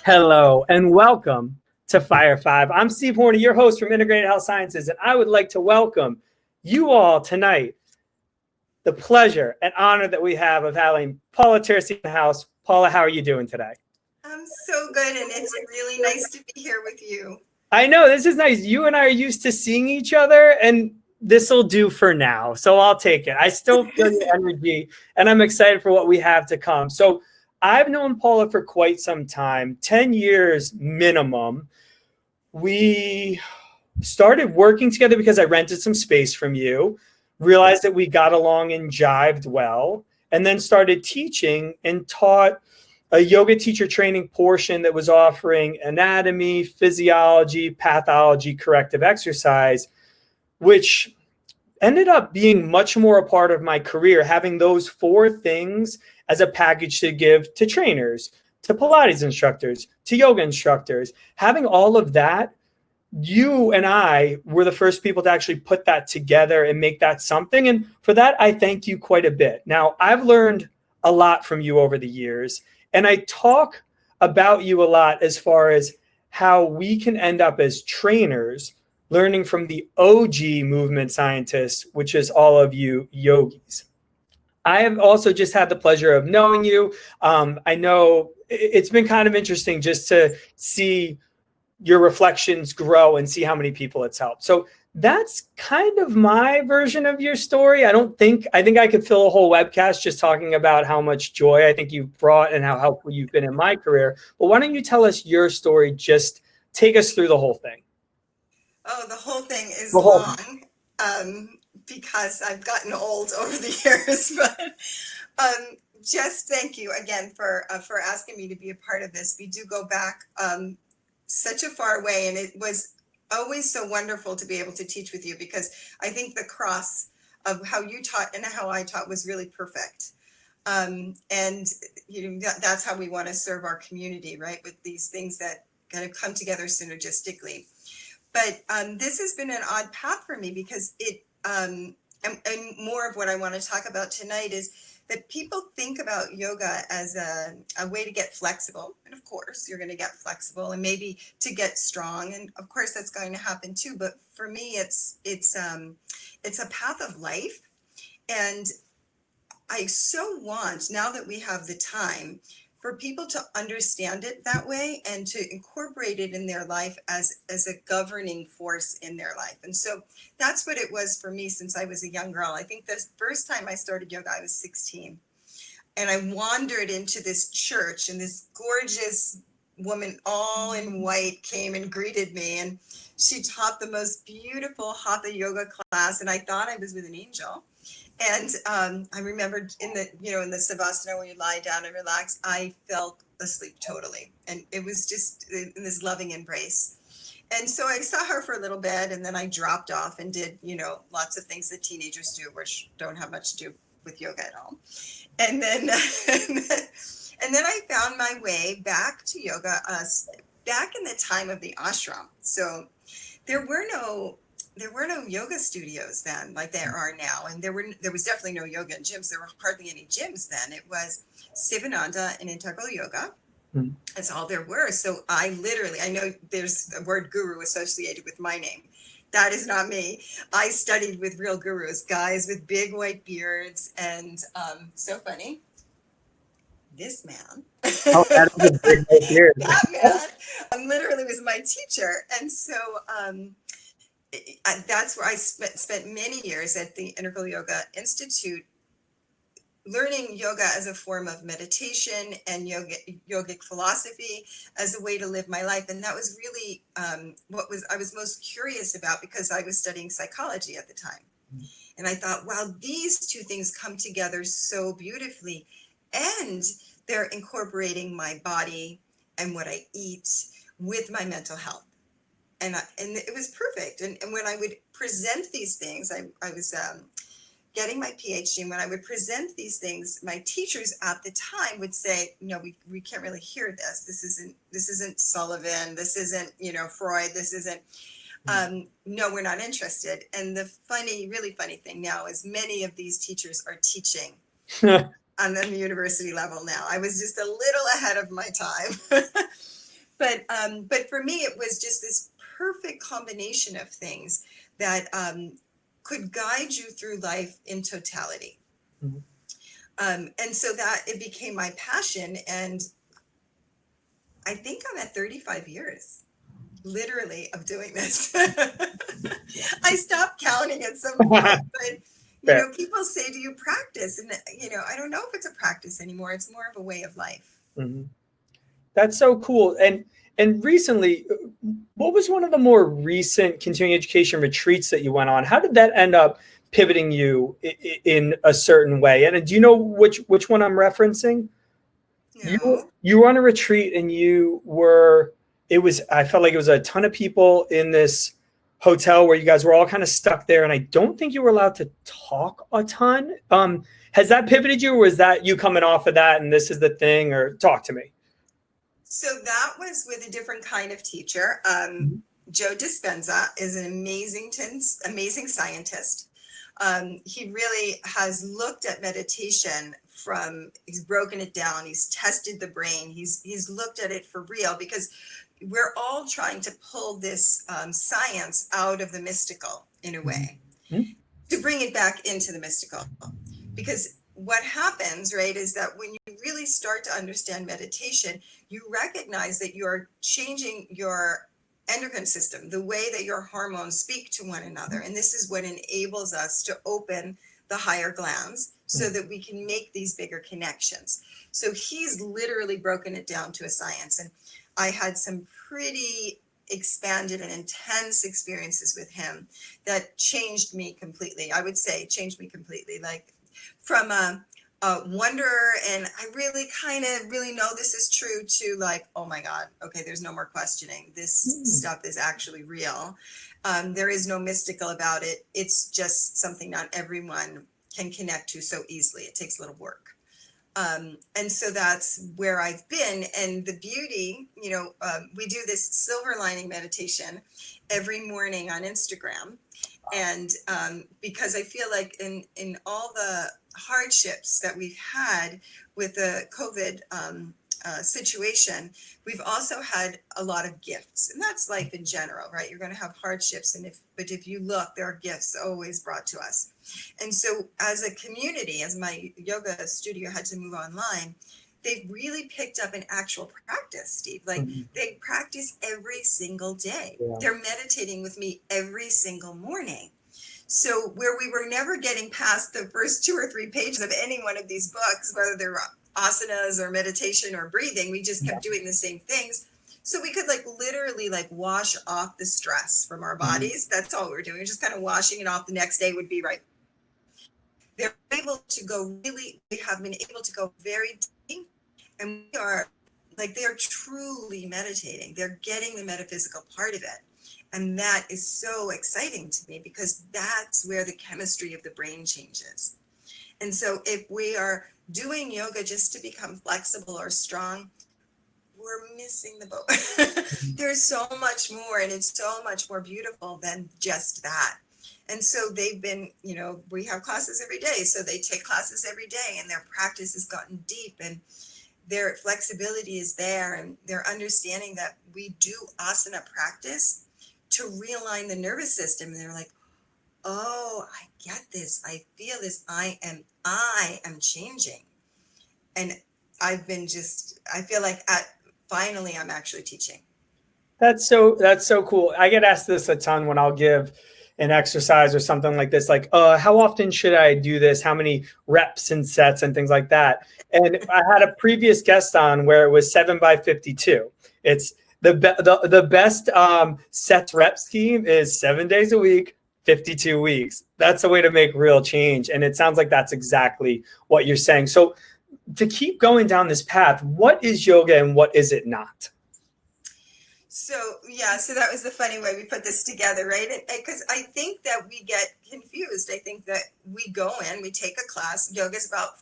Hello, and welcome to Fire 5. I'm Steve Horney, your host from Integrated Health Sciences, and I would like to welcome you all tonight. The pleasure and honor that we have of having Paula Tursi in the house. Paula, how are you doing today? I'm so good, and it's really nice to be here with you. I know, this is nice. You and I are used to seeing each other, and this will do for now, so I'll take it. I still feel your energy, and I'm excited for what we have to come. So I've known Paula for quite some time, 10 years minimum. We started working together because I rented some space from you, realized that we got along and jived well, and then started teaching and taught a yoga teacher training portion that was offering anatomy, physiology, pathology, corrective exercise, which ended up being much more a part of my career, having those four things as a package to give to trainers, to Pilates instructors, to yoga instructors. Having all of that, you and I were the first people to actually put that together and make that something. And for that, I thank you quite a bit. Now, I've learned a lot from you over the years, and I talk about you a lot as far as how we can end up as trainers learning from the OG movement scientists, which is all of you yogis. I have also just had the pleasure of knowing you. I know it's been kind of interesting just to see your reflections grow and see how many people it's helped. So that's kind of my version of your story. I think I could fill a whole webcast just talking about how much joy I think you've brought and how helpful you've been in my career. But why don't you tell us your story? Just take us through the whole thing. Oh, the whole thing is long because I've gotten old over the years. But just thank you again for asking me to be a part of this. We do go back such a far way, and it was always so wonderful to be able to teach with you, because I think the cross of how you taught and how I taught was really perfect. And that's how we want to serve our community, right? With these things that kind of come together synergistically. But this has been an odd path for me, because and more of what I want to talk about tonight is that people think about yoga as a way to get flexible. And of course, you're going to get flexible, and maybe to get strong. And of course, that's going to happen too. But for me, it's a path of life. And I so want, now that we have the time, for people to understand it that way and to incorporate it in their life as a governing force in their life. And so that's what it was for me since I was a young girl. I think the first time I started yoga, I was 16. And I wandered into this church, and this gorgeous woman, all in white, came and greeted me. And she taught the most beautiful hatha yoga class. And I thought I was with an angel. And I remember in the Savasana, where you lie down and relax, I fell asleep totally. And it was just in this loving embrace. And so I saw her for a little bit, and then I dropped off and did, lots of things that teenagers do, which don't have much to do with yoga at all. And then, and then I found my way back to yoga, back in the time of the ashram. So there were no yoga studios then like there are now. And there was definitely no yoga in gyms. There were hardly any gyms then. It was Sivananda and integral yoga. Mm-hmm. That's all there were. So I know there's a word guru associated with my name. That is not me. I studied with real gurus, guys with big white beards, and so funny. This man. Oh, that is a big white beard. That man literally was my teacher. And so that's where I spent many years at the Integral Yoga Institute, learning yoga as a form of meditation and yogic philosophy as a way to live my life. And that was really what I was most curious about, because I was studying psychology at the time. And I thought, wow, these two things come together so beautifully, and they're incorporating my body and what I eat with my mental health. And it was perfect. And when I would present these things, I was getting my PhD, and when I would present these things, my teachers at the time would say, "No, we can't really hear this. This isn't Sullivan. This isn't Freud. This isn't. No, we're not interested." And the really funny thing now is many of these teachers are teaching on the university level now. I was just a little ahead of my time. But for me, it was just this perfect combination of things that could guide you through life in totality. Mhm. And so that it became my passion. And I think I'm at 35 years, literally, of doing this. I stopped counting at some point, but Fair. people say, do you practice? And, I don't know if it's a practice anymore. It's more of a way of life. Mhm. That's so cool. And recently, what was one of the more recent continuing education retreats that you went on? How did that end up pivoting you in a certain way? And do you know which one I'm referencing? No. You were on a retreat and I felt like it was a ton of people in this hotel where you guys were all kind of stuck there, and I don't think you were allowed to talk a ton. Has that pivoted you, or is that you coming off of that and this is the thing? Or talk to me. So that was with a different kind of teacher. Joe Dispenza is an amazing scientist. He really has looked at meditation he's broken it down. He's tested the brain. He's looked at it for real, because we're all trying to pull this science out of the mystical in a way, to bring it back into the mystical. Because what happens, right, is that when you really start to understand meditation, you recognize that you're changing your endocrine system, the way that your hormones speak to one another. And this is what enables us to open the higher glands so that we can make these bigger connections. So he's literally broken it down to a science. And I had some pretty expanded and intense experiences with him that changed me completely. I would say changed me completely, like from a wonder, and I really kind of really know this is true, to like, oh my God, okay, there's no more questioning. This stuff is actually real. There is no mystical about it. It's just something not everyone can connect to so easily. It takes a little work. And so that's where I've been. And the beauty, we do this silver lining meditation every morning on Instagram. And because I feel like in all the hardships that we've had with the COVID situation, we've also had a lot of gifts, and that's life in general, right? You're going to have hardships, but if you look, there are gifts always brought to us. And so as a community, as my yoga studio had to move online, they've really picked up an actual practice, Steve. Like they practice every single day. Yeah. They're meditating with me every single morning. So where we were never getting past the first 2 or 3 pages of any one of these books, whether they're asanas or meditation or breathing, we just kept doing the same things. So we could literally wash off the stress from our bodies. That's all we were doing. Just kind of washing it off. The next day would be right. They're able to go we have been able to go very deep, and they are truly meditating. They're getting the metaphysical part of it. And that is so exciting to me, because that's where the chemistry of the brain changes. And so if we are doing yoga just to become flexible or strong, we're missing the boat. There's so much more, and it's so much more beautiful than just that. And so they've been, we have classes every day. So they take classes every day, and their practice has gotten deep, and their flexibility is there, and they're understanding that we do asana practice to realign the nervous system. And they're like, oh, I get this. I feel this. I am changing. And I feel like finally I'm actually teaching. That's so cool. I get asked this a ton when I'll give an exercise or something like this, like, how often should I do this? How many reps and sets and things like that? And I had a previous guest on where it was 7 by 52. It's the best sets rep scheme is 7 days a week, 52 weeks. That's a way to make real change. And it sounds like that's exactly what you're saying. So to keep going down this path, what is yoga and what is it not? So that was the funny way we put this together, right? Because I think that we get confused. I think that we go in, we take a class. Yoga is about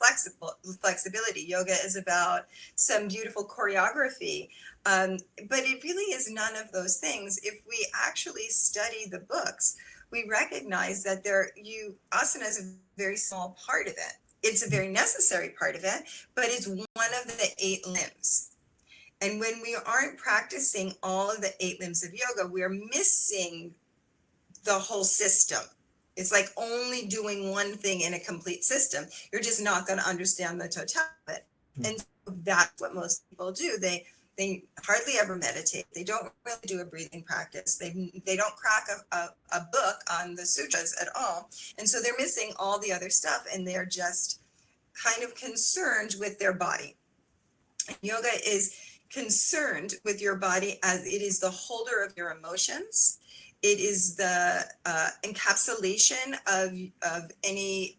flexibility. Yoga is about some beautiful choreography. But it really is none of those things. If we actually study the books, we recognize that asana is a very small part of it. It's a very necessary part of it, but it's one of the 8 limbs. And when we aren't practicing all of the 8 limbs of yoga, we are missing the whole system. It's like only doing one thing in a complete system. You're just not going to understand the totality of it. And so that's what most people do. They hardly ever meditate. They don't really do a breathing practice. They don't crack a book on the sutras at all. And so they're missing all the other stuff, and they're just kind of concerned with their body. Yoga is concerned with your body as it is the holder of your emotions. It is the encapsulation of any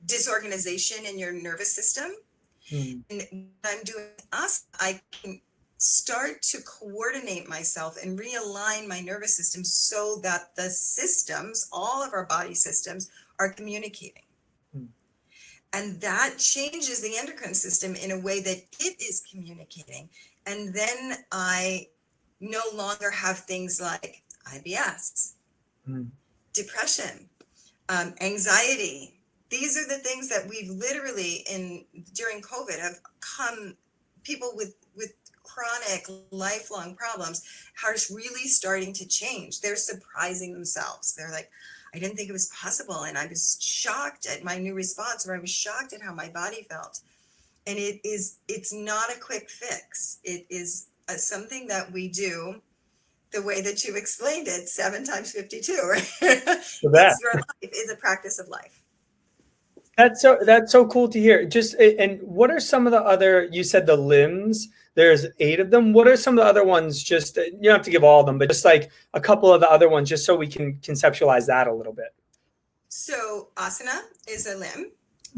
disorganization in your nervous system. And when I'm doing asana, I can start to coordinate myself and realign my nervous system so that the systems, all of our body systems, are communicating. And that changes the endocrine system in a way that it is communicating. And then I no longer have things like IBS, depression, anxiety. These are the things that we've literally during COVID have come, people with chronic lifelong problems are really starting to change. They're surprising themselves. They're like, I didn't think it was possible. And I was shocked at my new response, or I was shocked at how my body felt. And it's not a quick fix. It is something that we do the way that you explained it, 7 times 52, right? It's your life. It's a practice of life. That's so cool to hear. And what are some of the other, you said the limbs, there's 8 of them. What are some of the other ones? Just, you don't have to give all of them, but just like a couple of the other ones, just so we can conceptualize that a little bit. So asana is a limb.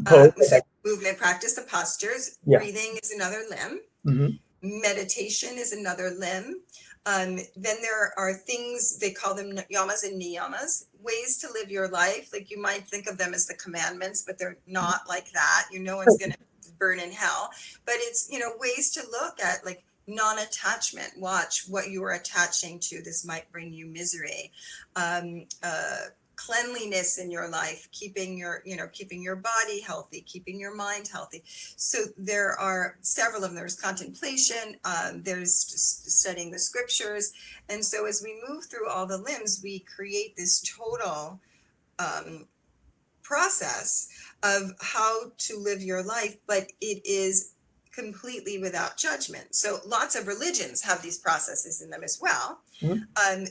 Okay. Movement practice, the postures. Yeah. Breathing is another limb. Meditation is another limb. Then there are things, they call them yamas and niyamas, ways to live your life. Like you might think of them as the commandments, but they're not like that. No one's going to burn in hell. But it's, ways to look at like non-attachment. Watch what you are attaching to. This might bring you misery. Cleanliness in your life, keeping your body healthy, keeping your mind healthy. So there are several of them. There's contemplation, there's studying the scriptures. And so as we move through all the limbs, we create this total process of how to live your life, but it is completely without judgment. So lots of religions have these processes in them as well.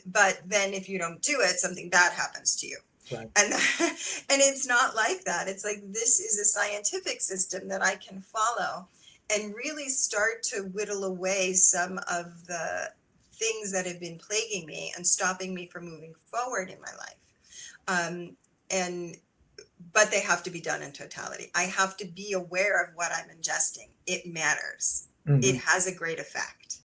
But then if you don't do it, something bad happens to you. Right. And it's not like that. It's like, this is a scientific system that I can follow and really start to whittle away some of the things that have been plaguing me and stopping me from moving forward in my life. But they have to be done in totality. I have to be aware of what I'm ingesting. It matters. It has a great effect.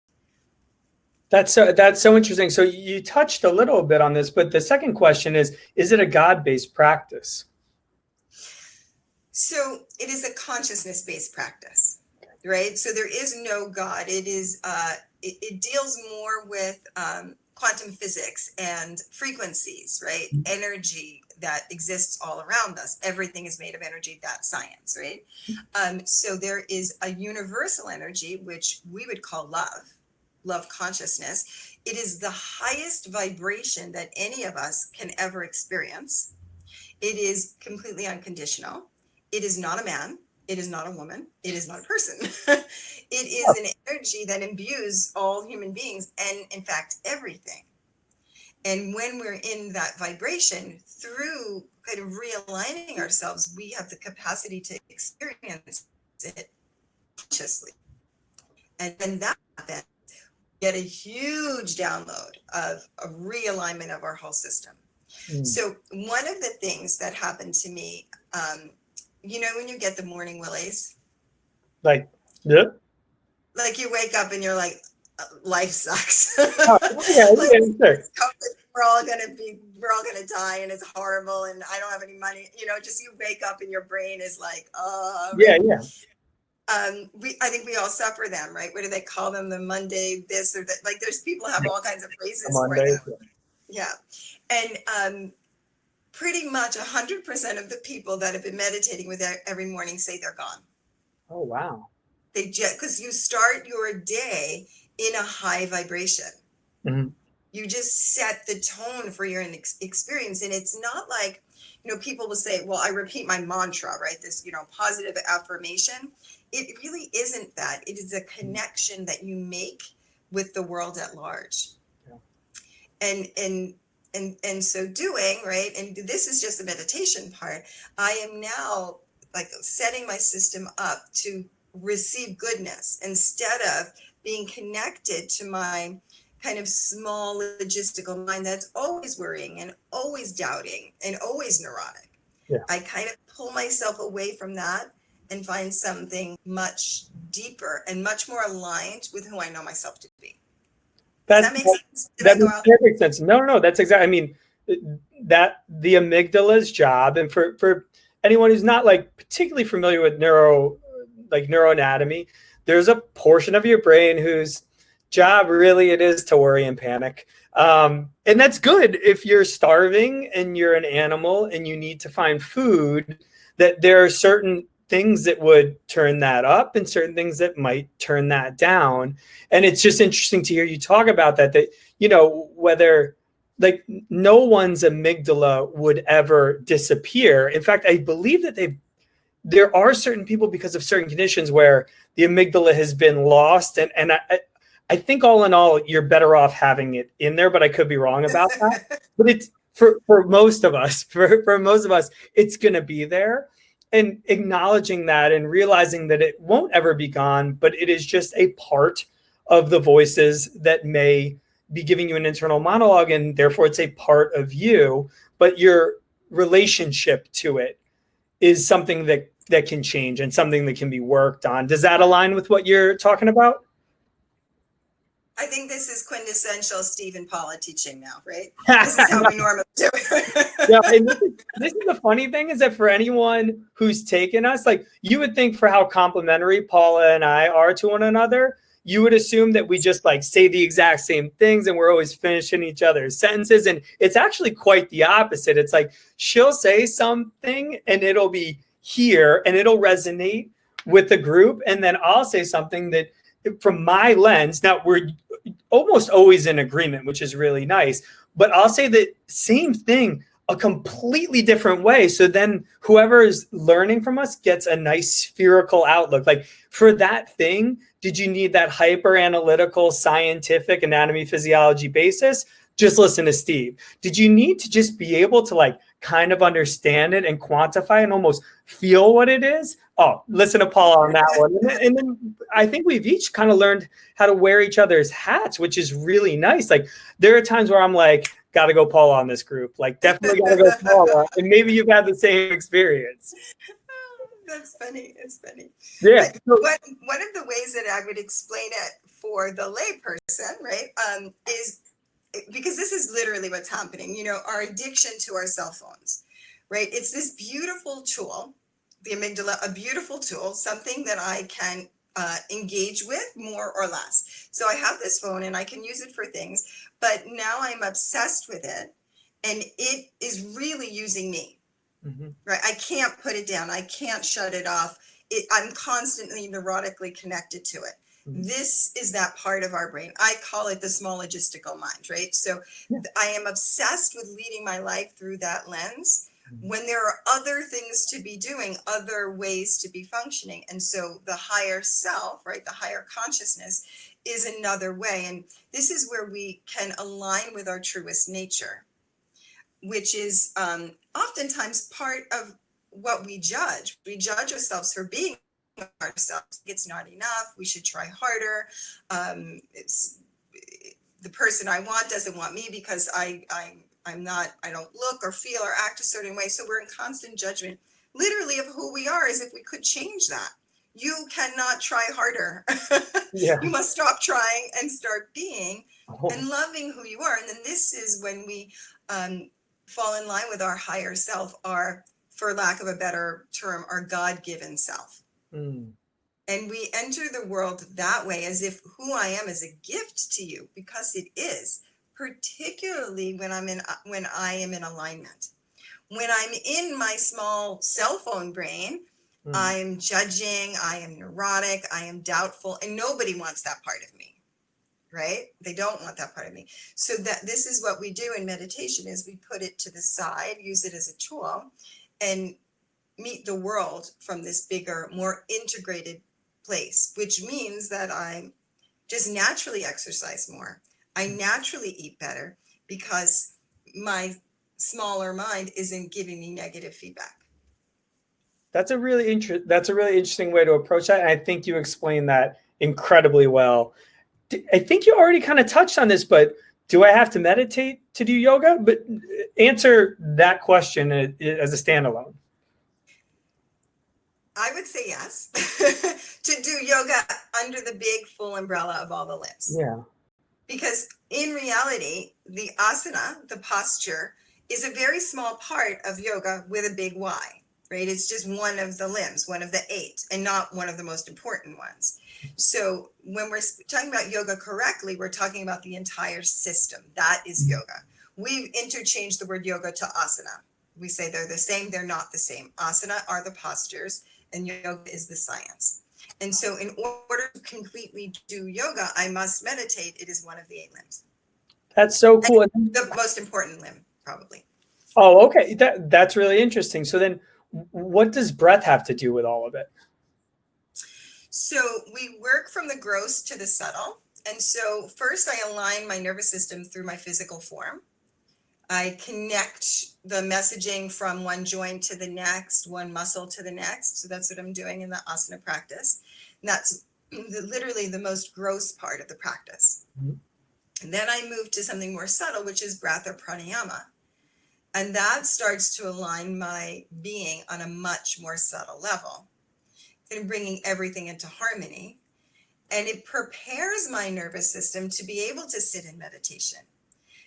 That's so interesting. So you touched a little bit on this, but the second question is it a God-based practice? So it is a consciousness-based practice, right? So there is no God. It is it deals more with quantum physics and frequencies, right? Energy that exists all around us. Everything is made of energy. That's science, right? So there is a universal energy, which we would call love consciousness. It is the highest vibration that any of us can ever experience. It is completely unconditional. It is not a man. It is not a woman. It is not a person. It is an energy that imbues all human beings and, in fact, everything. And when we're in that vibration, through kind of realigning ourselves, we have the capacity to experience it consciously. And then that happens, get a huge download of a realignment of our whole system. So one of the things that happened to me, when you get the morning willies, like you wake up and you're like, life sucks. Sure. We're all gonna die and it's horrible and I don't have any money. Just you wake up and your brain is like, right? Yeah. I think we all suffer them, right? What do they call them? The Monday this or that? Like there's people have all kinds of phrases for them. Yeah. And pretty much 100% of the people that have been meditating with it every morning say they're gone. Oh, wow. They just, because you start your day in a high vibration. Mhm. You just set the tone for your experience. And it's not like, people will say, well, I repeat my mantra, right? This, positive affirmation. It really isn't that. It is a connection that you make with the world at large. Yeah. And so doing, right? And this is just the meditation part. I am now like setting my system up to receive goodness instead of being connected to my kind of small logistical mind that's always worrying and always doubting and always neurotic. Yeah. I kind of pull myself away from that and find something much deeper and much more aligned with who I know myself to be. Does that make sense? That makes perfect sense. No, that's exactly. I mean, that the amygdala's job, and for anyone who's not like particularly familiar with neuroanatomy, there's a portion of your brain whose job really it is to worry and panic. And that's good if you're starving and you're an animal and you need to find food, that there are certain things that would turn that up and certain things that might turn that down. And it's just interesting to hear you talk about that, whether like no one's amygdala would ever disappear. In fact, I believe that there are certain people because of certain conditions where the amygdala has been lost. And I think all in all, you're better off having it in there, but I could be wrong about that. But it's for most of us, for most of us, it's going to be there. And acknowledging that and realizing that it won't ever be gone, but it is just a part of the voices that may be giving you an internal monologue, and therefore it's a part of you, but your relationship to it is something that can change and something that can be worked on. Does that align with what you're talking about? I think this is quintessential Steve and Paula teaching now, right? This is how we normally do it. Yeah, and this is the funny thing is that for anyone who's taken us, like you would think for how complimentary Paula and I are to one another, you would assume that we just like say the exact same things and we're always finishing each other's sentences. And it's actually quite the opposite. It's like she'll say something and it'll be here and it'll resonate with the group. And then I'll say something that from my lens, now we're almost always in agreement, which is really nice, but I'll say the same thing a completely different way. So then whoever is learning from us gets a nice spherical outlook. Like for that thing, did you need that hyper analytical scientific anatomy physiology basis? Just listen to Steve. Did you need to just be able to like kind of understand it and quantify and almost feel what it is? Oh, listen to Paula on that one. And then I think we've each kind of learned how to wear each other's hats, which is really nice. Like there are times where I'm like, got to go Paula on this group. Like definitely got to go Paula. And maybe you've had the same experience. That's funny. It's funny. Yeah. But one of the ways that I would explain it for the lay person, right, is because this is literally what's happening, our addiction to our cell phones, right? It's this beautiful tool, the amygdala, a beautiful tool, something that I can engage with more or less. So I have this phone and I can use it for things, but now I'm obsessed with it and it is really using me, right? I can't put it down. I can't shut it off. I'm constantly neurotically connected to it. This is that part of our brain. I call it the small logistical mind, right? So I am obsessed with leading my life through that lens when there are other things to be doing, other ways to be functioning. And so the higher self, right, the higher consciousness is another way. And this is where we can align with our truest nature, which is oftentimes part of what we judge. We judge ourselves for being ourselves. It's not enough. We should try harder. It's the person I want doesn't want me because I don't look or feel or act a certain way. So we're in constant judgment, literally, of who we are, as if we could change that. You cannot try harder. Yeah. You must stop trying and start being and loving who you are. And then this is when we fall in line with our higher self, our, for lack of a better term, our God-given self. And we enter the world that way, as if who I am is a gift to you, because it is, particularly when I am in alignment. When I'm in my small cell phone brain, I am judging, I am neurotic, I am doubtful, and nobody wants that part of me, right? They don't want that part of me. So that this is what we do in meditation is we put it to the side, use it as a tool, and meet the world from this bigger, more integrated place, which means that I just naturally exercise more. I naturally eat better because my smaller mind isn't giving me negative feedback. That's a really interesting way to approach that. And I think you explained that incredibly well. I think you already kind of touched on this, but do I have to meditate to do yoga? But answer that question as a standalone. I would say yes. To do yoga under the big full umbrella of all the limbs. Yeah. Because in reality, the asana, the posture, is a very small part of yoga with a big Y, right? It's just one of the limbs, one of the 8, and not one of the most important ones. So when we're talking about yoga correctly, we're talking about the entire system. That is yoga. We've interchanged the word yoga to asana. We say they're the same, they're not the same. Asana are the postures, and yoga is the science. And so in order to completely do yoga, I must meditate. It is one of the 8 limbs. That's so cool. The most important limb, probably. Oh, okay. That's really interesting. So then what does breath have to do with all of it? So we work from the gross to the subtle. And so first I align my nervous system through my physical form. I connect the messaging from one joint to the next, one muscle to the next. So that's what I'm doing in the asana practice. And that's literally the most gross part of the practice. And then I move to something more subtle, which is breath or pranayama. And that starts to align my being on a much more subtle level and bringing everything into harmony. And it prepares my nervous system to be able to sit in meditation.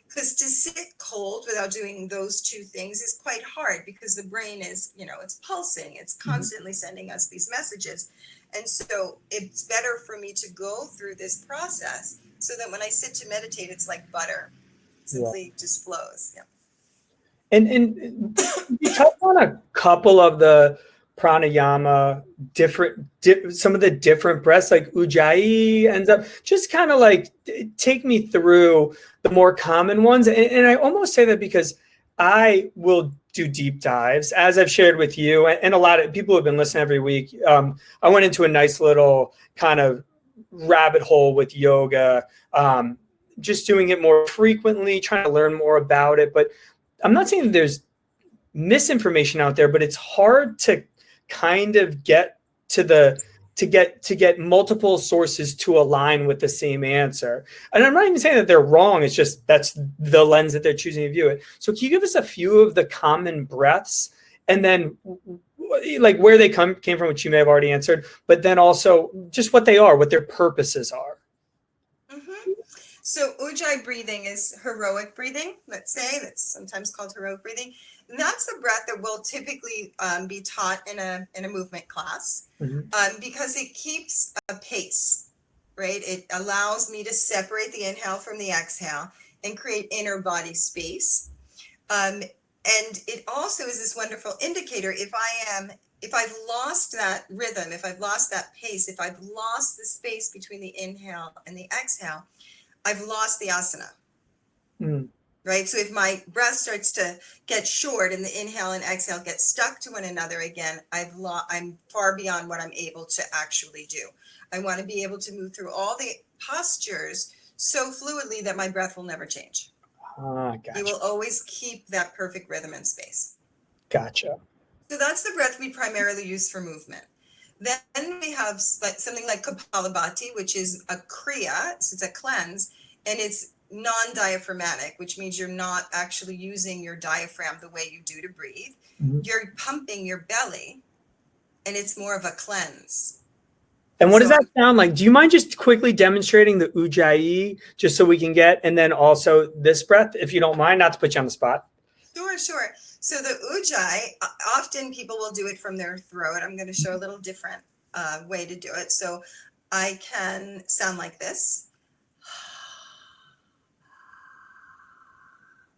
Because to sit cold without doing those two things is quite hard because the brain is, it's pulsing. It's constantly sending us these messages. And so it's better for me to go through this process so that when I sit to meditate, it's like butter. It simply just flows. Yeah. And you touched on a couple of the pranayama, some of the different breaths, like Ujjayi ends up, just kind of like take me through the more common ones. And I almost say that because I will do deep dives, as I've shared with you, and a lot of people have been listening every week. I went into a nice little kind of rabbit hole with yoga, just doing it more frequently, trying to learn more about it. But I'm not saying there's misinformation out there, but it's hard to kind of get to get multiple sources to align with the same answer. And I'm not even saying that they're wrong. It's just that's the lens that they're choosing to view it. So can you give us a few of the common breaths, and then like where they came from, which you may have already answered, but then also just what they are, what their purposes are? So Ujjayi breathing is heroic breathing, let's say. That's sometimes called heroic breathing. And that's the breath that will typically be taught in a movement class because it keeps a pace, right? It allows me to separate the inhale from the exhale and create inner body space. And it also is this wonderful indicator if I've lost that rhythm, if I've lost that pace, if I've lost the space between the inhale and the exhale, I've lost the asana, right? So if my breath starts to get short and the inhale and exhale get stuck to one another again, I'm far beyond what I'm able to actually do. I want to be able to move through all the postures so fluidly that my breath will never change. Gotcha. It will always keep that perfect rhythm and space. Gotcha. So that's the breath we primarily use for movement. Then we have something like Kapalabhati, which is a kriya, so it's a cleanse, and it's non-diaphragmatic, which means you're not actually using your diaphragm the way you do to breathe. You're pumping your belly, and it's more of a cleanse. And what does that sound like? Do you mind just quickly demonstrating the Ujjayi, just so we can get, and then also this breath, if you don't mind, not to put you on the spot? Sure. So the Ujjayi, often people will do it from their throat. I'm going to show a little different way to do it. So I can sound like this.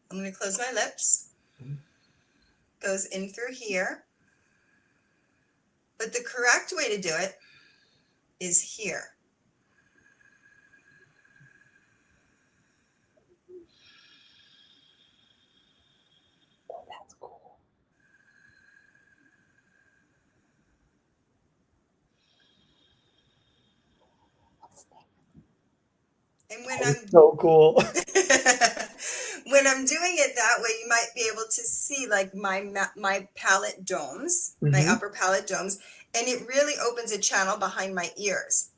I'm going to close my lips. goes in through here. But the correct way to do it is here. Oh, that's cool. And when That's I'm so cool. when I'm doing it that way, you might be able to see like my palate domes, my upper palate domes, and it really opens a channel behind my ears,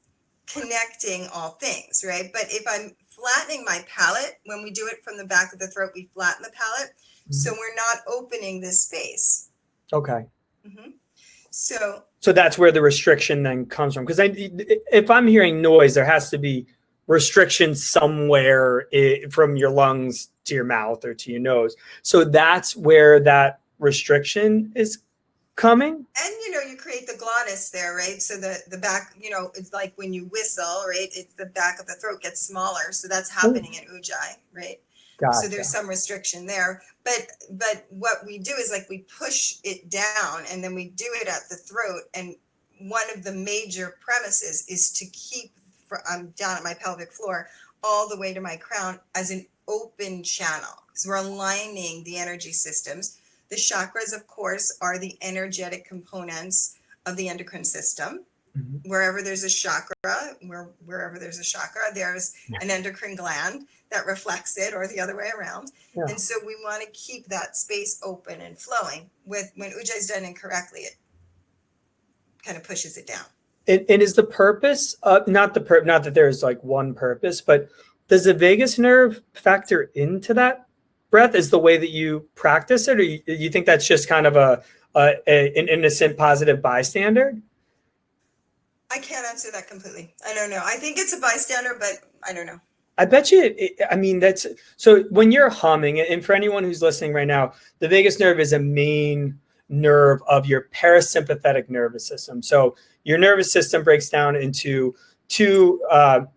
connecting all things, right? But if I'm flattening my palate, when we do it from the back of the throat, we flatten the palate, so we're not opening this space. Okay. So that's where the restriction then comes from. Because if I'm hearing noise, there has to be restriction somewhere from your lungs to your mouth or to your nose. So that's where that restriction is coming. And you create the glottis there, right? So the back, it's like when you whistle, right? It's the back of the throat gets smaller. So that's happening in Ujjayi, right? Gotcha. So there's some restriction there. But what we do is like we push it down and then we do it at the throat. And one of the major premises is to keep down at my pelvic floor all the way to my crown as an open channel, because we're aligning the energy systems. The chakras, of course, are the energetic components of the endocrine system. Wherever there's a chakra, wherever there's a chakra, there's an endocrine gland that reflects it, or the other way around. Yeah. And so we want to keep that space open and flowing. When Ujjayi is done incorrectly, it kind of pushes it down. And is the purpose not that there's like one purpose, but does the vagus nerve factor into that breath as the way that you practice it, or you think that's just kind of an innocent positive bystander? I can't answer that completely. I don't know. I think it's a bystander, but I don't know. I bet you, that's, so when you're humming, and for anyone who's listening right now, the vagus nerve is a main nerve of your parasympathetic nervous system. So your nervous system breaks down into two,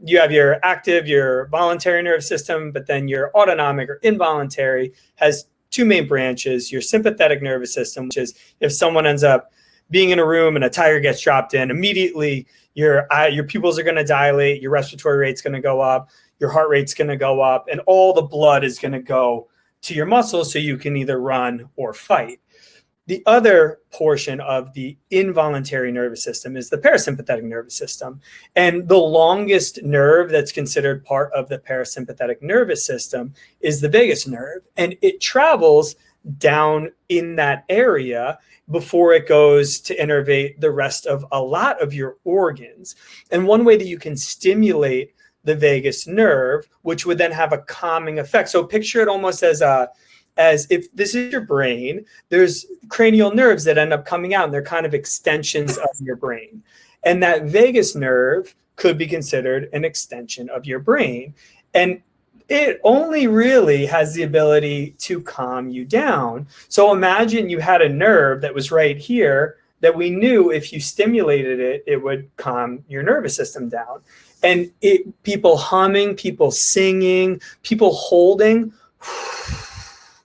you have your active, your voluntary nervous system, but then your autonomic or involuntary has two main branches. Your sympathetic nervous system, which is if someone ends up being in a room and a tire gets dropped in, immediately your pupils are going to dilate, your respiratory rate's going to go up, your heart rate's going to go up, and all the blood is going to go to your muscles so you can either run or fight. The other portion of the involuntary nervous system is the parasympathetic nervous system. And the longest nerve that's considered part of the parasympathetic nervous system is the vagus nerve. And it travels down in that area before it goes to innervate the rest of a lot of your organs. And one way that you can stimulate the vagus nerve, which would then have a calming effect. So picture it almost as if this is your brain, there's cranial nerves that end up coming out, and they're kind of extensions of your brain. And that vagus nerve could be considered an extension of your brain. And it only really has the ability to calm you down. So imagine you had a nerve that was right here that we knew if you stimulated it, it would calm your nervous system down. And people humming, people singing, people holding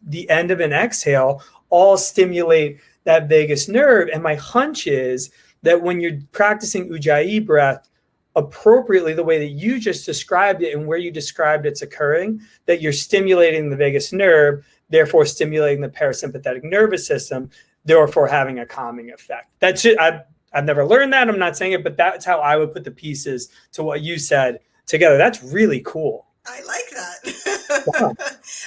the end of an exhale all stimulate that vagus nerve. And my hunch is that when you're practicing Ujjayi breath appropriately, the way that you just described it and where you described it's occurring, that you're stimulating the vagus nerve, therefore stimulating the parasympathetic nervous system, therefore having a calming effect. That's it. I've never learned that. I'm not saying it, but that's how I would put the pieces to what you said together. That's really cool. I like that. Yeah.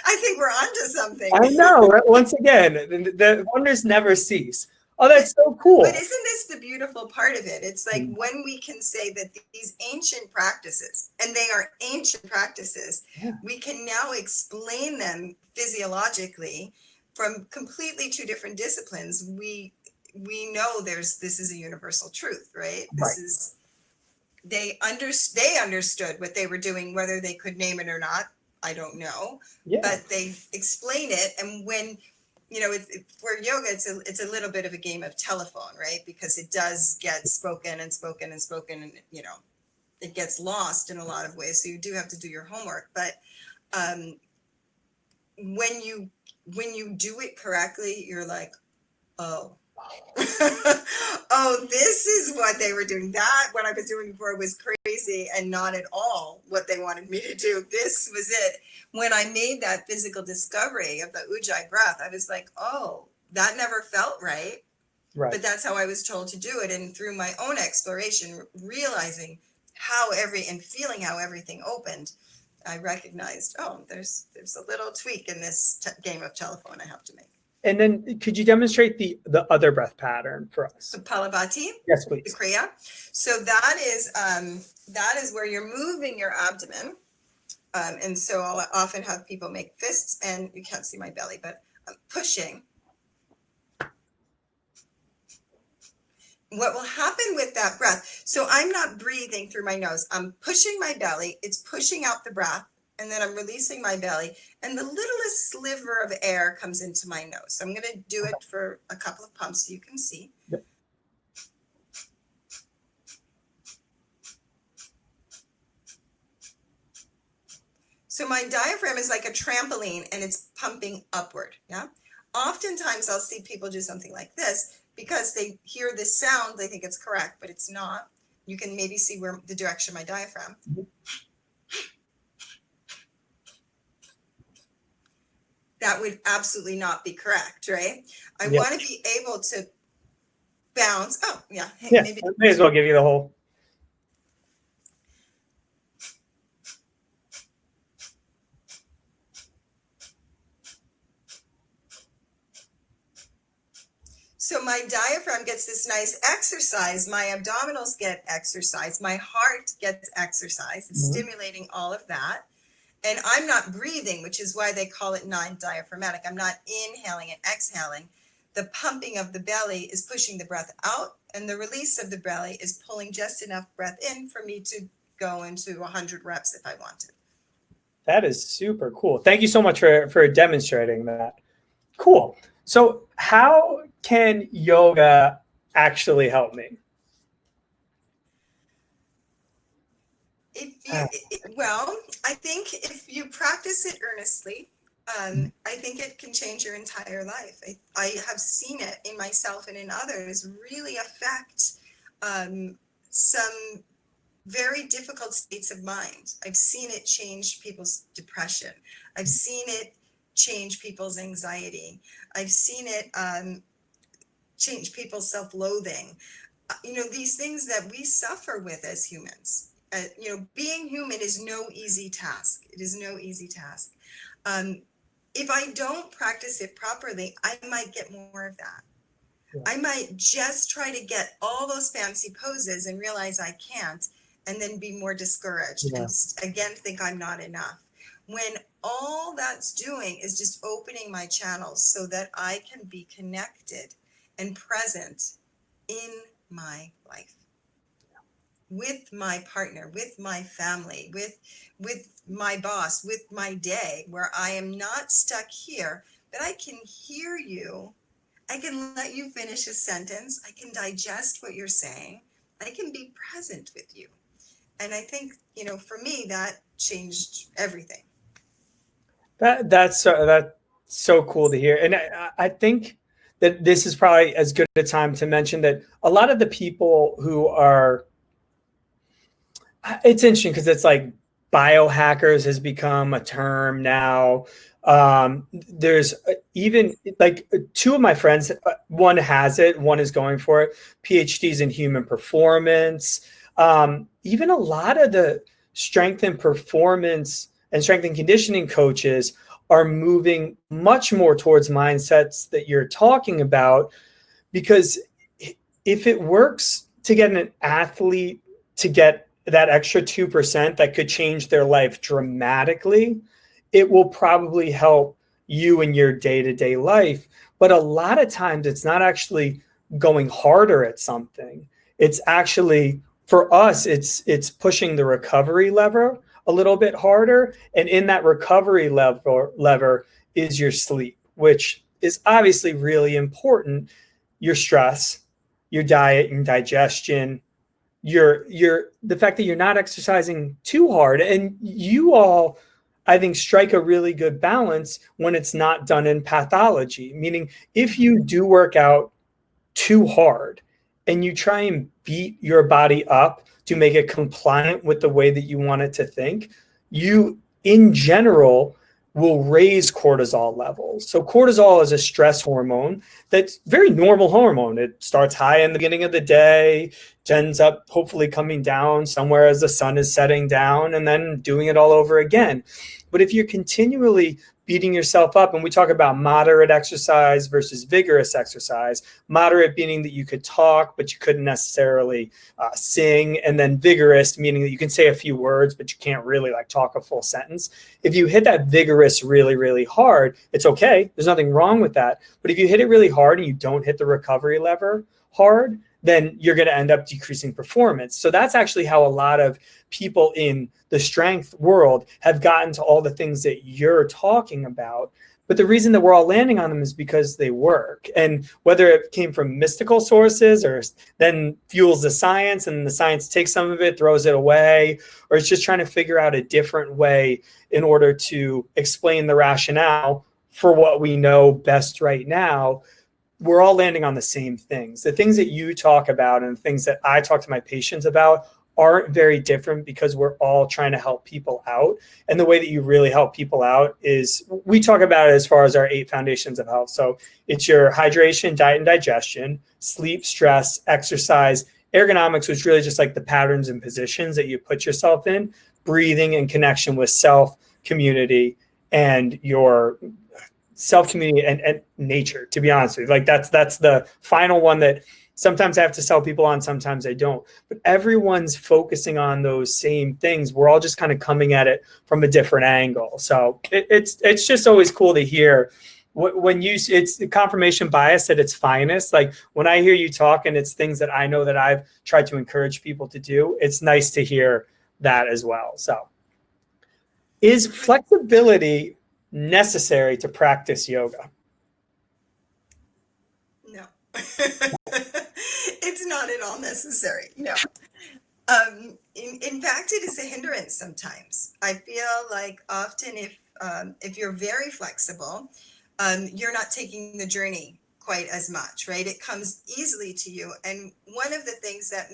I think we're onto something. I know. Once again, the wonders never cease. Oh, that's so cool. But isn't this the beautiful part of it? It's like when we can say that these ancient practices, and they are ancient practices, we can now explain them physiologically from completely two different disciplines. We know this is a universal truth, right? This is they understood what they were doing, whether they could name it or not, I don't know. Yeah. But they explain it, and when for yoga, it's a little bit of a game of telephone, right? Because it does get spoken and spoken and spoken, and it gets lost in a lot of ways. So you do have to do your homework. But when you do it correctly, you're like, oh, oh, this is what they were doing. That what I was doing before was crazy and not at all what they wanted me to do. This was it. When I made that physical discovery of the Ujjayi breath, I was like, oh, that never felt right. Right. But that's how I was told to do it. And through my own exploration, realizing how and feeling how everything opened, I recognized, oh, there's a little tweak in this game of telephone I have to make. And then could you demonstrate the other breath pattern for us? The Palabati? Yes, please. The Kriya. So that is where you're moving your abdomen. And so I'll often have people make fists, and you can't see my belly, but I'm pushing. What will happen with that breath? So I'm not breathing through my nose. I'm pushing my belly. It's pushing out the breath. And then I'm releasing my belly. And the littlest sliver of air comes into my nose. So I'm going to do it for a couple of pumps so you can see. Yep. So my diaphragm is like a trampoline, and it's pumping upward. Yeah. Oftentimes I'll see people do something like this because they hear this sound. They think it's correct, but it's not. You can maybe see where the direction of my diaphragm. That would absolutely not be correct, right? I want to be able to bounce. Oh, yeah. Hey, yeah, maybe. I may as well give you the whole. So my diaphragm gets this nice exercise. My abdominals get exercise. My heart gets exercise. It's stimulating all of that. And I'm not breathing, which is why they call it non-diaphragmatic. I'm not inhaling and exhaling. The pumping of the belly is pushing the breath out, and the release of the belly is pulling just enough breath in for me to go into 100 reps if I wanted. That is super cool. Thank you so much for demonstrating that. Cool. So how can yoga actually help me? Well, I think if you practice it earnestly, I think it can change your entire life. I have seen it in myself and in others really affect some very difficult states of mind. I've seen it change people's depression. I've seen it change people's anxiety. I've seen it change people's self-loathing. These things that we suffer with as humans. Being human is no easy task. It is no easy task. If I don't practice it properly, I might get more of that. Yeah. I might just try to get all those fancy poses and realize I can't, and then be more discouraged and again think I'm not enough. When all that's doing is just opening my channels so that I can be connected and present in my life. With my partner, with my family, with my boss, with my day, where I am not stuck here, but I can hear you. I can let you finish a sentence. I can digest what you're saying. I can be present with you. And I think, for me, that changed everything. That's so cool to hear. And I think that this is probably as good a time to mention that a lot of the people who are, it's interesting because it's like biohackers has become a term now. There's even like two of my friends, one has it, one is going for it, PhDs in human performance. Even a lot of the strength and performance and strength and conditioning coaches are moving much more towards mindsets that you're talking about, because if it works to get an athlete to get that extra 2% that could change their life dramatically, it will probably help you in your day-to-day life. But a lot of times it's not actually going harder at something. It's actually, for us, it's pushing the recovery lever a little bit harder. And in that recovery lever is your sleep, which is obviously really important. Your stress, your diet and digestion, the fact that you're not exercising too hard. And you all, I think, strike a really good balance when it's not done in pathology. Meaning, if you do work out too hard and you try and beat your body up to make it compliant with the way that you want it to think, you, in general, will raise cortisol levels. So cortisol is a stress hormone that's very normal hormone. It starts high in the beginning of the day, ends up hopefully coming down somewhere as the sun is setting down, and then doing it all over again. But if you're continually beating yourself up, and we talk about moderate exercise versus vigorous exercise, moderate meaning that you could talk, but you couldn't necessarily sing, and then vigorous meaning that you can say a few words, but you can't really like talk a full sentence. If you hit that vigorous really, really hard, it's okay. There's nothing wrong with that. But if you hit it really hard and you don't hit the recovery lever hard, then you're going to end up decreasing performance. So that's actually how a lot of people in the strength world have gotten to all the things that you're talking about. But the reason that we're all landing on them is because they work. And whether it came from mystical sources or then fuels the science and the science takes some of it, throws it away, or it's just trying to figure out a different way in order to explain the rationale for what we know best right now, we're all landing on the same things. The things that you talk about and the things that I talk to my patients about aren't very different because we're all trying to help people out. And the way that you really help people out is, we talk about it as far as our 8 foundations of health. So it's your hydration, diet and digestion, sleep, stress, exercise, ergonomics, which really just like the patterns and positions that you put yourself in, breathing and connection with self, community, and your self-community and nature, to be honest with you. Like that's the final one that sometimes I have to sell people on, sometimes I don't. But everyone's focusing on those same things. We're all just kind of coming at it from a different angle. So it's just always cool to hear when it's the confirmation bias at its finest. Like when I hear you talk and it's things that I know that I've tried to encourage people to do, it's nice to hear that as well. So is flexibility necessary to practice yoga? No. It's not at all necessary. No. In fact, it is a hindrance sometimes. I feel like often if you're very flexible, you're not taking the journey quite as much, right? It comes easily to you. And one of the things that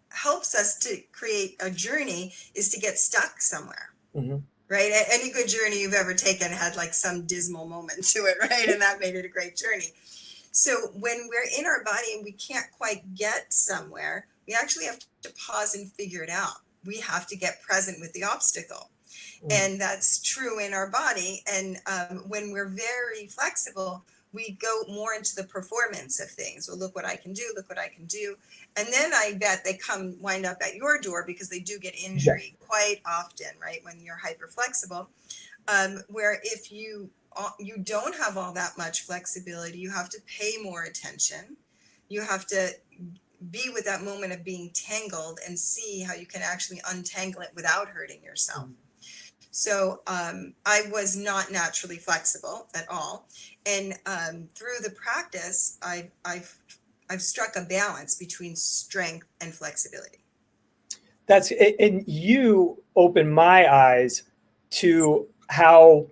helps us to create a journey is to get stuck somewhere. Mm-hmm. Right? Any good journey you've ever taken had like some dismal moment to it, right? And that made it a great journey. So when we're in our body and we can't quite get somewhere, we actually have to pause and figure it out. We have to get present with the obstacle. And that's true in our body. And when we're very flexible, we go more into the performance of things. Well, look what I can do, look what I can do. And then I bet they wind up at your door because they do get injury quite often, right? When you're hyper flexible, where if you don't have all that much flexibility, you have to pay more attention. You have to be with that moment of being tangled and see how you can actually untangle it without hurting yourself. So I was not naturally flexible at all. And through the practice, I've struck a balance between strength and flexibility. And you opened my eyes to how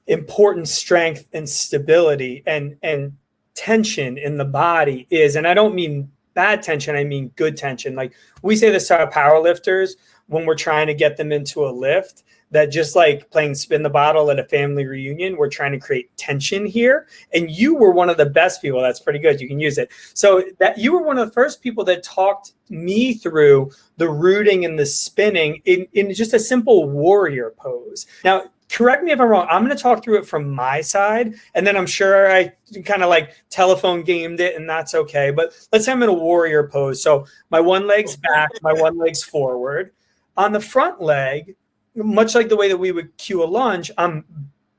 important strength and stability and tension in the body is. And I don't mean bad tension, I mean good tension. Like we say this to our power lifters when we're trying to get them into a lift, that just like playing spin the bottle at a family reunion, we're trying to create tension here. And you were one of the best people. That's pretty good. You can use it. So that you were one of the first people that talked me through the rooting and the spinning in just a simple warrior pose. Now, correct me if I'm wrong. I'm going to talk through it from my side, and then I'm sure I kind of like telephone gamed it, and that's okay. But let's say I'm in a warrior pose. So my one leg's back, my one leg's forward. On the front leg, much like the way that we would cue a lunge, I'm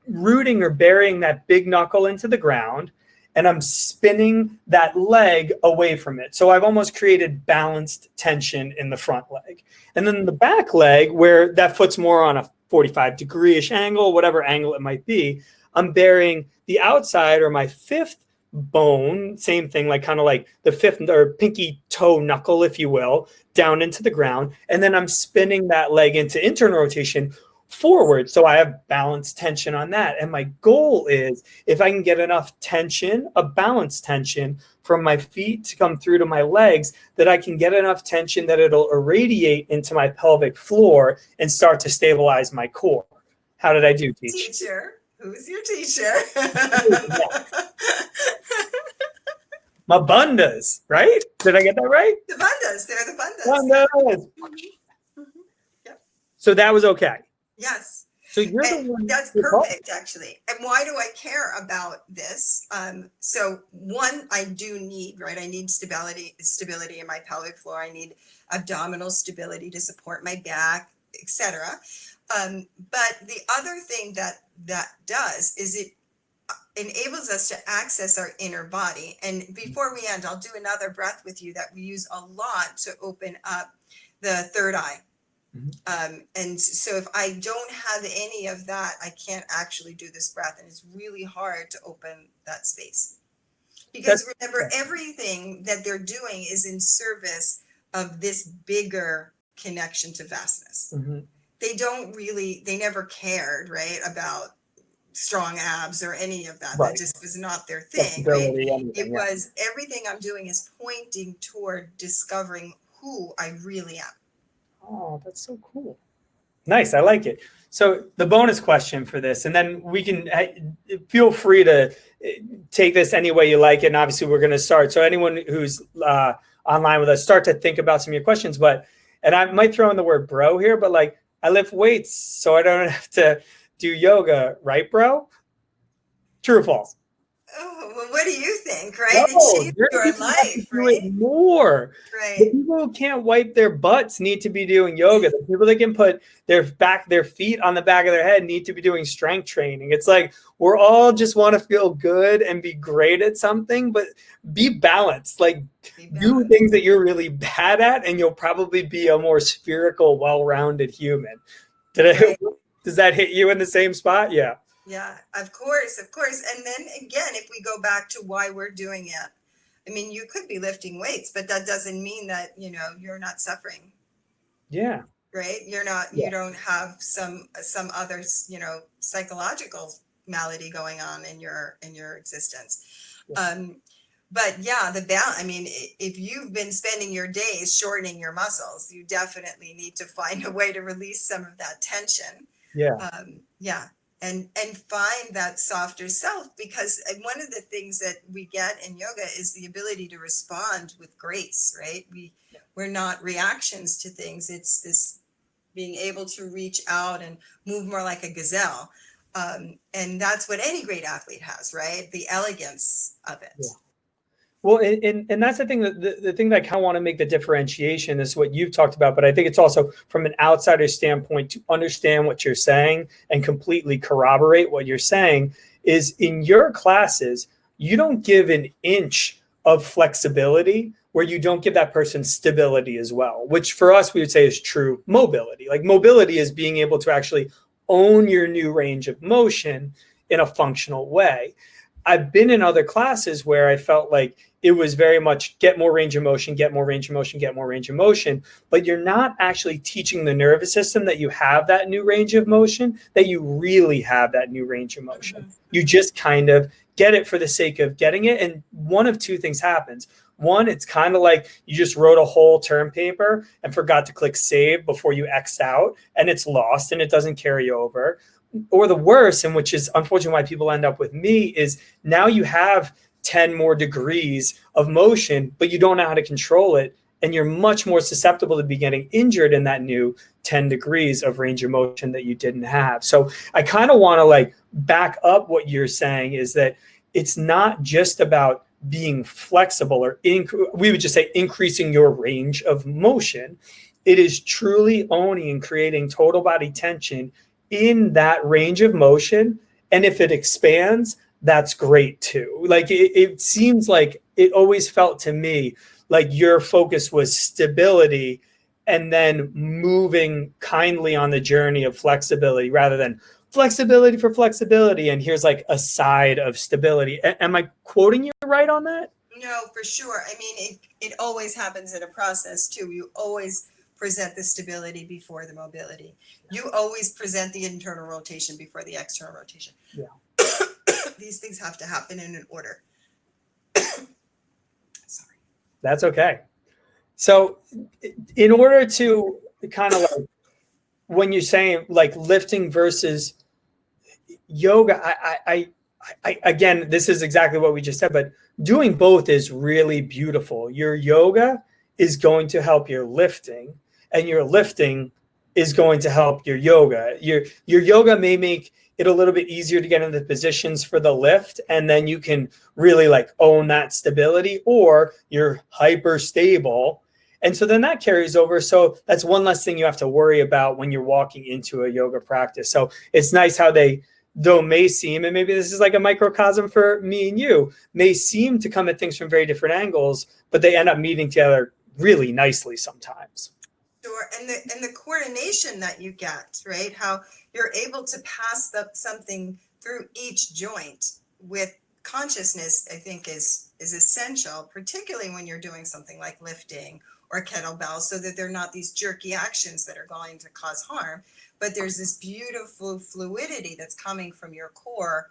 rooting or burying that big knuckle into the ground, and I'm spinning that leg away from it. So I've almost created balanced tension in the front leg. And then the back leg, where that foot's more on a 45-degree-ish angle, whatever angle it might be, I'm burying the outside or my fifth bone, same thing, like kind of like the fifth or pinky toe knuckle, if you will, down into the ground. And then I'm spinning that leg into internal rotation forward. So I have balance tension on that. And my goal is if I can get enough tension, a balance tension from my feet to come through to my legs, that I can get enough tension that it'll irradiate into my pelvic floor and start to stabilize my core. How did I do, Teacher? Who's your teacher? My bundas, right? Did I get that right? The bundas. They're the bundas. Bundas. Yep. So that was okay. Yes. So you're And the one. that's perfect, actually. And why do I care about this? So one, I do need, right? I need stability in my pelvic floor. I need abdominal stability to support my back, etc. But the other thing that does is it enables us to access our inner body. And before we end, I'll do another breath with you that we use a lot to open up the third eye. And so if I don't have any of that, I can't actually do this breath. And it's really hard to open that space. Because remember, everything that they're doing is in service of this bigger connection to vastness. They never cared, right, about strong abs or any of that. That just was not their thing, right? It was everything I'm doing is pointing toward discovering who I really am. Oh, that's so cool. Nice. I like it. So the bonus question for this, and then we can feel free to take this any way you like it. And obviously we're going to start. So anyone who's online with us, start to think about some of your questions. And I might throw in the word bro here, but like I lift weights so I don't have to do yoga, right, bro? True or false? Oh, well, what do you think, right? No, it changed your life, right? More. Right. The people who can't wipe their butts need to be doing yoga. The people that can put their feet on the back of their head need to be doing strength training. It's like we're all just want to feel good and be great at something, but be balanced. Like do things that you're really bad at, and you'll probably be a more spherical, well-rounded human. Does that hit you in the same spot? Yeah. Yeah, of course. And then again, if we go back to why we're doing it, I mean, you could be lifting weights, but that doesn't mean that, you're not suffering. Yeah. Right? You're not, you don't have some other, psychological malady going on in your existence. Yeah. But yeah, I mean, if you've been spending your days shortening your muscles, you definitely need to find a way to release some of that tension. Yeah. And find that softer self, because one of the things that we get in yoga is the ability to respond with grace, right? We're not reactions to things. It's this being able to reach out and move more like a gazelle. And that's what any great athlete has, right? The elegance of it. Yeah. Well, and that's the thing the thing that I kind of want to make the differentiation is what you've talked about, but I think it's also from an outsider standpoint to understand what you're saying and completely corroborate what you're saying is in your classes, you don't give an inch of flexibility where you don't give that person stability as well, which for us, we would say is true mobility. Like mobility is being able to actually own your new range of motion in a functional way. I've been in other classes where I felt like it was very much get more range of motion, get more range of motion, get more range of motion, but you're not actually teaching the nervous system that you have that new range of motion, that you really have that new range of motion. You just kind of get it for the sake of getting it. And one of two things happens. One, it's kind of like you just wrote a whole term paper and forgot to click save before you X out, and it's lost and it doesn't carry over. Or the worst, and which is unfortunately why people end up with me, is now you have 10 more degrees of motion, but you don't know how to control it. And you're much more susceptible to be getting injured in that new 10 degrees of range of motion that you didn't have. So I kind of want to like back up what you're saying is that it's not just about being flexible or we would just say increasing your range of motion. It is truly owning and creating total body tension in that range of motion. And if it expands, that's great too. Like it seems like it always felt to me like your focus was stability and then moving kindly on the journey of flexibility rather than flexibility for flexibility. And here's like a side of stability. Am I quoting you right on that? No, for sure. I mean, it always happens in a process too. You always present the stability before the mobility. You always present the internal rotation before the external rotation. Yeah. These things have to happen in an order. Sorry. That's okay. So in order to kind of like, when you're saying like lifting versus yoga, I again, this is exactly what we just said, but doing both is really beautiful. Your yoga is going to help your lifting, and your lifting is going to help your yoga. Your yoga may make it a little bit easier to get into positions for the lift, and then you can really like own that stability, or you're hyper stable. And so then that carries over. So that's one less thing you have to worry about when you're walking into a yoga practice. So it's nice how they, though may seem, and maybe this is like a microcosm for me and you, may seem to come at things from very different angles, but they end up meeting together really nicely sometimes. Sure. And the coordination that you get, right? How you're able to pass something through each joint with consciousness, I think is essential, particularly when you're doing something like lifting or kettlebell, so that they're not these jerky actions that are going to cause harm, but there's this beautiful fluidity that's coming from your core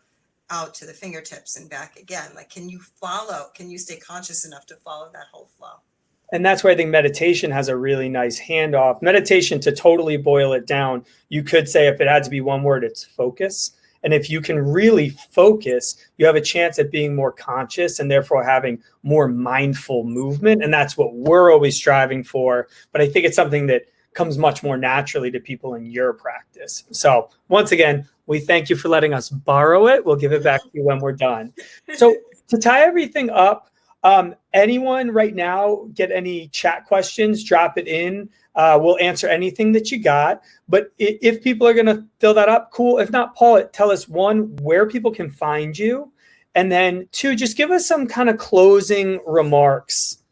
out to the fingertips and back again. Like, can you stay conscious enough to follow that whole flow? And that's where I think meditation has a really nice handoff. Meditation, to totally boil it down, you could say, if it had to be one word, it's focus. And if you can really focus, you have a chance at being more conscious and therefore having more mindful movement. And that's what we're always striving for. But I think it's something that comes much more naturally to people in your practice. So once again, we thank you for letting us borrow it. We'll give it back to you when we're done. So to tie everything up, anyone right now get any chat questions, drop it in. We'll answer anything that you got. But if people are going to fill that up, cool. If not, Paul, tell us, one, where people can find you. And then two, just give us some kind of closing remarks.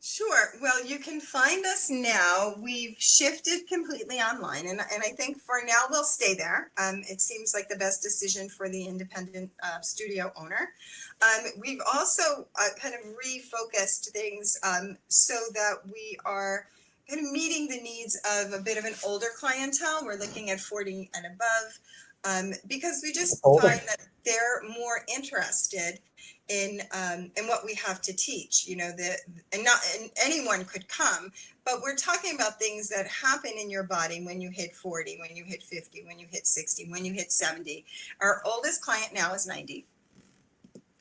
Sure. Well, you can find us now. We've shifted completely online, and I think for now we'll stay there. It seems like the best decision for the independent studio owner. We've also kind of refocused things so that we are kind of meeting the needs of a bit of an older clientele. We're looking at 40 and above because we just find that they're more interested in what we have to teach, and anyone could come, but we're talking about things that happen in your body when you hit 40, when you hit 50, when you hit 60, when you hit 70. Our oldest client now is 90.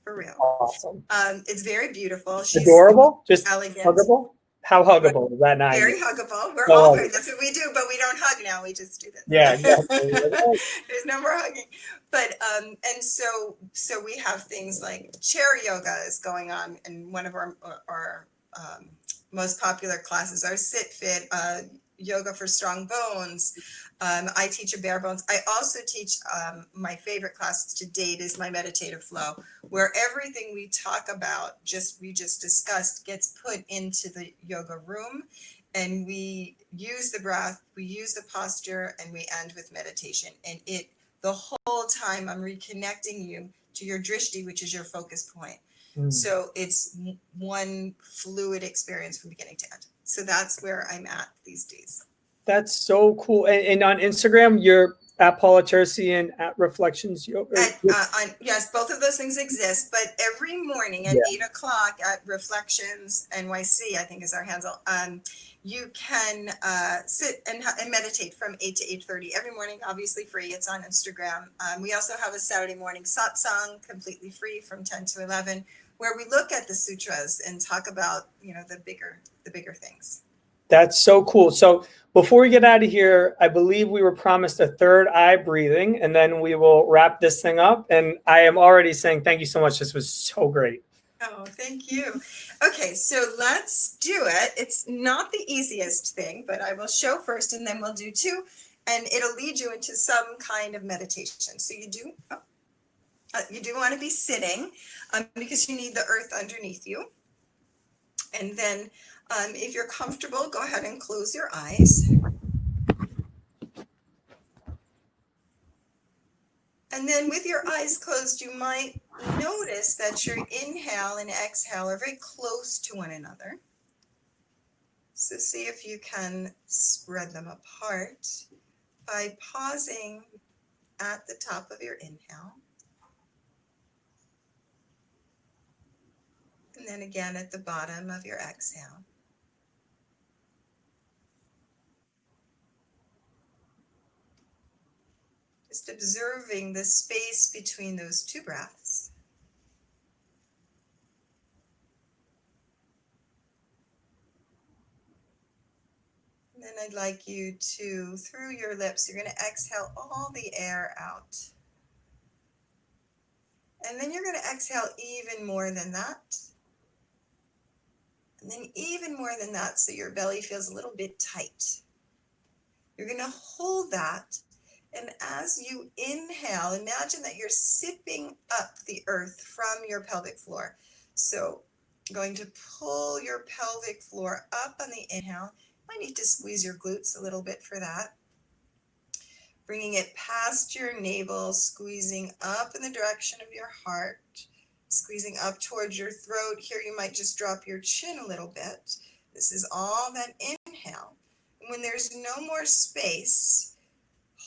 For real. Awesome. It's very beautiful. She's adorable, just elegant. Huggable. How huggable is that? Nice. Very huggable. We're all good. That's what we do, but we don't hug now. We just do this. Yeah, exactly. There's no more hugging. But and so we have things like chair yoga is going on, and one of our most popular classes are sit fit, yoga for strong bones. I teach a bare bones. I also teach my favorite class to date is my meditative flow, where everything we talk about, we just discussed, gets put into the yoga room, and we use the breath, we use the posture, and we end with meditation. And the whole time I'm reconnecting you to your drishti, which is your focus point. So it's one fluid experience from beginning to end. So that's where I'm at these days. That's so cool. And on Instagram, you're at Paula Tursi and at Reflections Yoga. Yes, both of those things exist. But every morning at 8 o'clock at Reflections NYC, I think is our handle, you can sit and meditate from 8 to 8:30 every morning, obviously free. It's on Instagram. We also have a Saturday morning satsang, completely free, from 10 to 11, where we look at the sutras and talk about, the bigger things. That's so cool. So before we get out of here, I believe we were promised a third eye breathing, and then we will wrap this thing up. And I am already saying thank you so much. This was so great. Oh, thank you. Okay, so let's do it. It's not the easiest thing, but I will show first, and then we'll do two, and it'll lead you into some kind of meditation. So you do want to be sitting because you need the earth underneath you. And then if you're comfortable, go ahead and close your eyes. And then with your eyes closed, you might notice that your inhale and exhale are very close to one another. So see if you can spread them apart by pausing at the top of your inhale. And then again at the bottom of your exhale. Just observing the space between those two breaths. And then I'd like you to, through your lips, you're going to exhale all the air out. And then you're going to exhale even more than that. And then even more than that, so your belly feels a little bit tight. You're going to hold that. And as you inhale, imagine that you're sipping up the earth from your pelvic floor. So going to pull your pelvic floor up on the inhale. You might need to squeeze your glutes a little bit for that. Bringing it past your navel, squeezing up in the direction of your heart, squeezing up towards your throat. Here you might just drop your chin a little bit. This is all that inhale. And when there's no more space,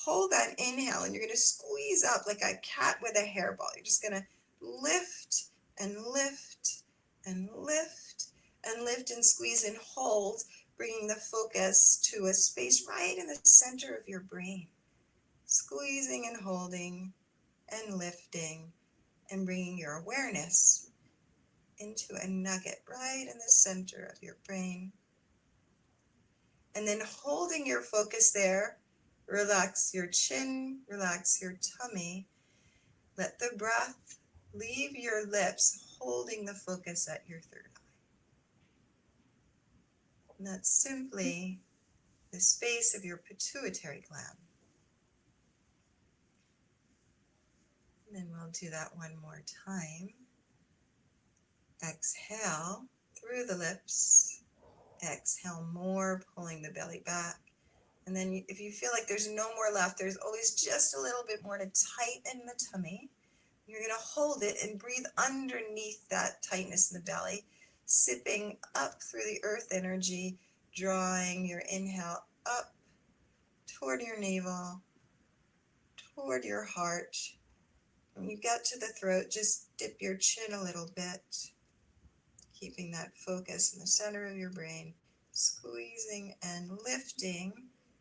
hold that inhale and you're going to squeeze up like a cat with a hairball. You're just going to lift and lift and lift and lift and squeeze and hold, bringing the focus to a space right in the center of your brain. Squeezing and holding and lifting and bringing your awareness into a nugget right in the center of your brain. And then holding your focus there, relax your chin, relax your tummy. Let the breath leave your lips, holding the focus at your third eye. And that's simply the space of your pituitary gland. And then we'll do that one more time. Exhale through the lips. Exhale more, pulling the belly back. And then if you feel like there's no more left, there's always just a little bit more to tighten the tummy. You're going to hold it and breathe underneath that tightness in the belly, sipping up through the earth energy, drawing your inhale up toward your navel, toward your heart. When you get to the throat, just dip your chin a little bit, keeping that focus in the center of your brain, squeezing and lifting,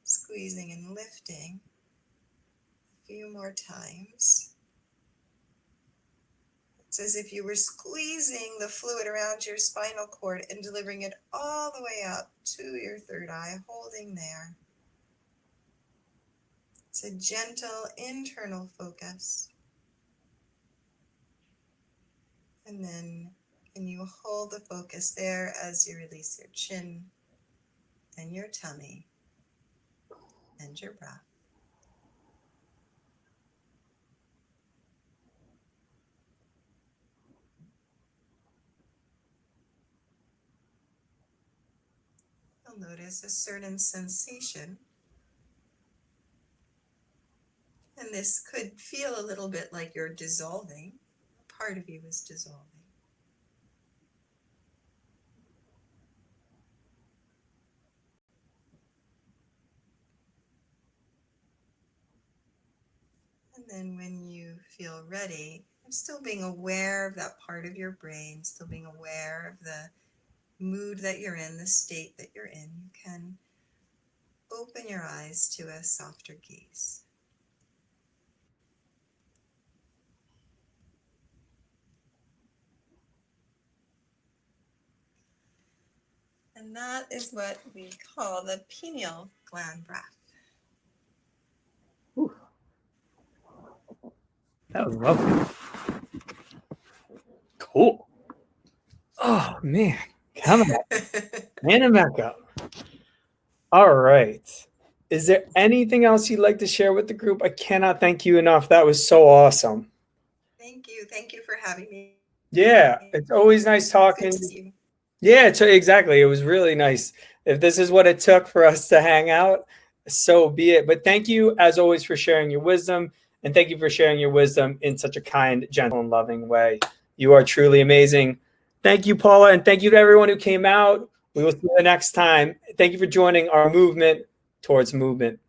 squeezing and lifting. A few more times. It's as if you were squeezing the fluid around your spinal cord and delivering it all the way up to your third eye, holding there. It's a gentle internal focus. And then can you hold the focus there as you release your chin and your tummy and your breath. You'll notice a certain sensation. And this could feel a little bit like you're dissolving. Part of you is dissolving. And then when you feel ready, still being aware of that part of your brain, still being aware of the mood that you're in, the state that you're in, you can open your eyes to a softer gaze. And that is what we call the pineal gland breath. Ooh. That was lovely. Cool. Oh, man. Coming up. And back up. All right. Is there anything else you'd like to share with the group? I cannot thank you enough. That was so awesome. Thank you. Thank you for having me. Yeah, it's always nice talking. Good to see you. Yeah, exactly. It was really nice. If this is what it took for us to hang out, so be it. But thank you, as always, for sharing your wisdom And thank you for sharing your wisdom in such a kind, gentle, and loving way. You are truly amazing. Thank you, Paula, and thank you to everyone who came out. We will see you the next time. Thank you for joining our movement towards movement.